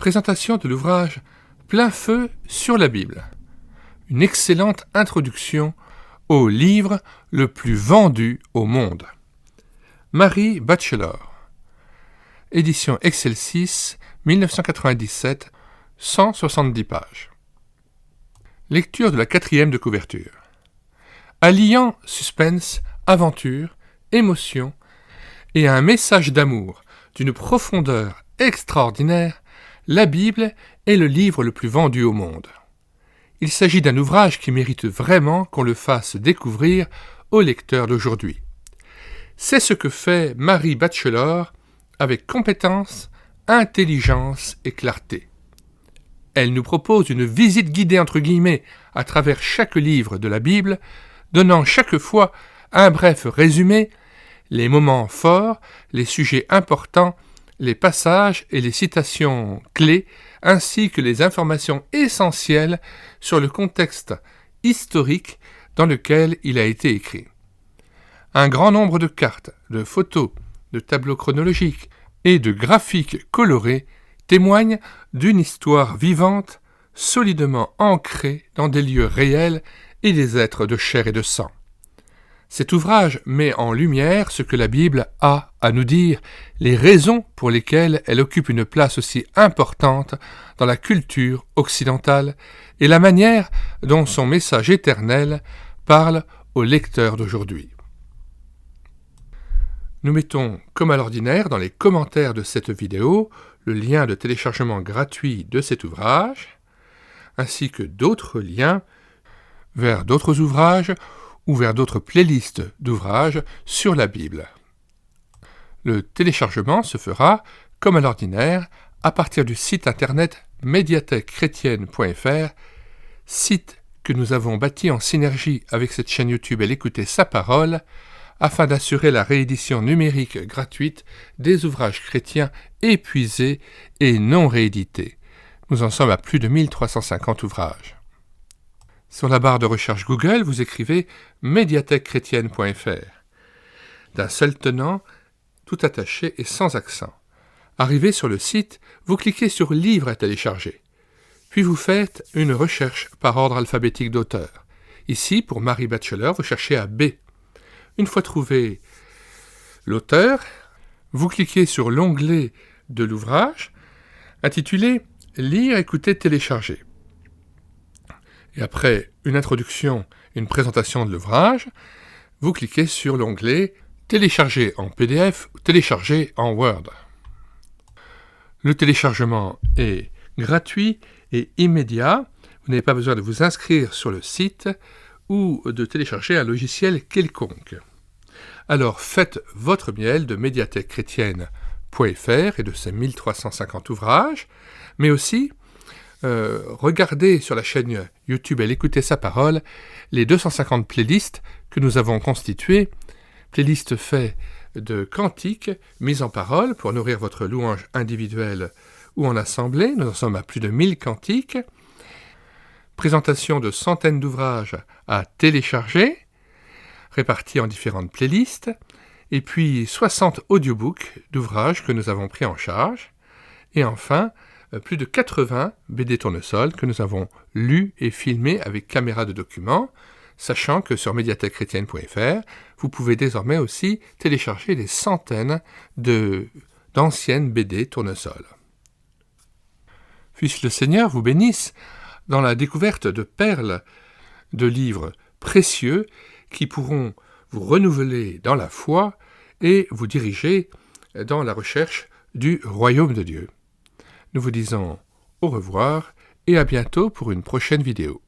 Présentation de l'ouvrage Plein feu sur la Bible. Une excellente introduction au livre le plus vendu au monde. Mary Batchelor. Édition Excelsis, 1997, 170 pages. Lecture de la 4e de couverture. Alliant suspense, aventure, émotion et un message d'amour d'une profondeur extraordinaire, la Bible est le livre le plus vendu au monde. Il s'agit d'un ouvrage qui mérite vraiment qu'on le fasse découvrir aux lecteurs d'aujourd'hui. C'est ce que fait Mary Batchelor avec compétence, intelligence et clarté. Elle nous propose une visite guidée entre guillemets à travers chaque livre de la Bible, donnant chaque fois un bref résumé, les moments forts, les sujets importants, les passages et les citations clés, ainsi que les informations essentielles sur le contexte historique dans lequel il a été écrit. Un grand nombre de cartes, de photos, de tableaux chronologiques et de graphiques colorés témoignent d'une histoire vivante, solidement ancrée dans des lieux réels et des êtres de chair et de sang. Cet ouvrage met en lumière ce que la Bible a à nous dire, les raisons pour lesquelles elle occupe une place aussi importante dans la culture occidentale et la manière dont son message éternel parle aux lecteurs d'aujourd'hui. Nous mettons, comme à l'ordinaire, dans les commentaires de cette vidéo, le lien de téléchargement gratuit de cet ouvrage, ainsi que d'autres liens vers d'autres ouvrages ou vers d'autres playlists d'ouvrages sur la Bible. Le téléchargement se fera, comme à l'ordinaire, à partir du site internet médiathèquechrétienne.fr, site que nous avons bâti en synergie avec cette chaîne YouTube Elle écoutait sa parole, afin d'assurer la réédition numérique gratuite des ouvrages chrétiens épuisés et non réédités. Nous en sommes à plus de 1350 ouvrages. Sur la barre de recherche Google, vous écrivez médiathèquechrétienne.fr. D'un seul tenant, tout attaché et sans accent. Arrivé sur le site, vous cliquez sur « Livre à télécharger ». Puis vous faites une recherche par ordre alphabétique d'auteur. Ici, pour Mary Batchelor, vous cherchez à B. Une fois trouvé l'auteur, vous cliquez sur l'onglet de l'ouvrage intitulé « Lire, écouter, télécharger ». Et après une introduction et une présentation de l'ouvrage, vous cliquez sur l'onglet « Télécharger en PDF » ou « Télécharger en Word ». Le téléchargement est gratuit et immédiat. Vous n'avez pas besoin de vous inscrire sur le site ou de télécharger un logiciel quelconque. Alors faites votre miel de médiathèquechrétienne.fr et de ses 1350 ouvrages, mais aussi regardez sur la chaîne YouTube Elle écoutait sa parole les 250 playlists que nous avons constituées, playlists faits de cantiques mis en parole pour nourrir votre louange individuelle ou en assemblée. Nous en sommes à plus de 1000 cantiques, présentation de centaines d'ouvrages à télécharger, répartis en différentes playlists, et puis 60 audiobooks d'ouvrages que nous avons pris en charge, et enfin plus de 80 BD tournesol que nous avons lus et filmés avec caméra de document, sachant que sur médiathèquechrétienne.fr, vous pouvez désormais aussi télécharger des centaines d'anciennes BD tournesol. Puisse le Seigneur vous bénisse dans la découverte de perles de livres précieux qui pourront vous renouveler dans la foi et vous diriger dans la recherche du royaume de Dieu. Nous vous disons au revoir et à bientôt pour une prochaine vidéo.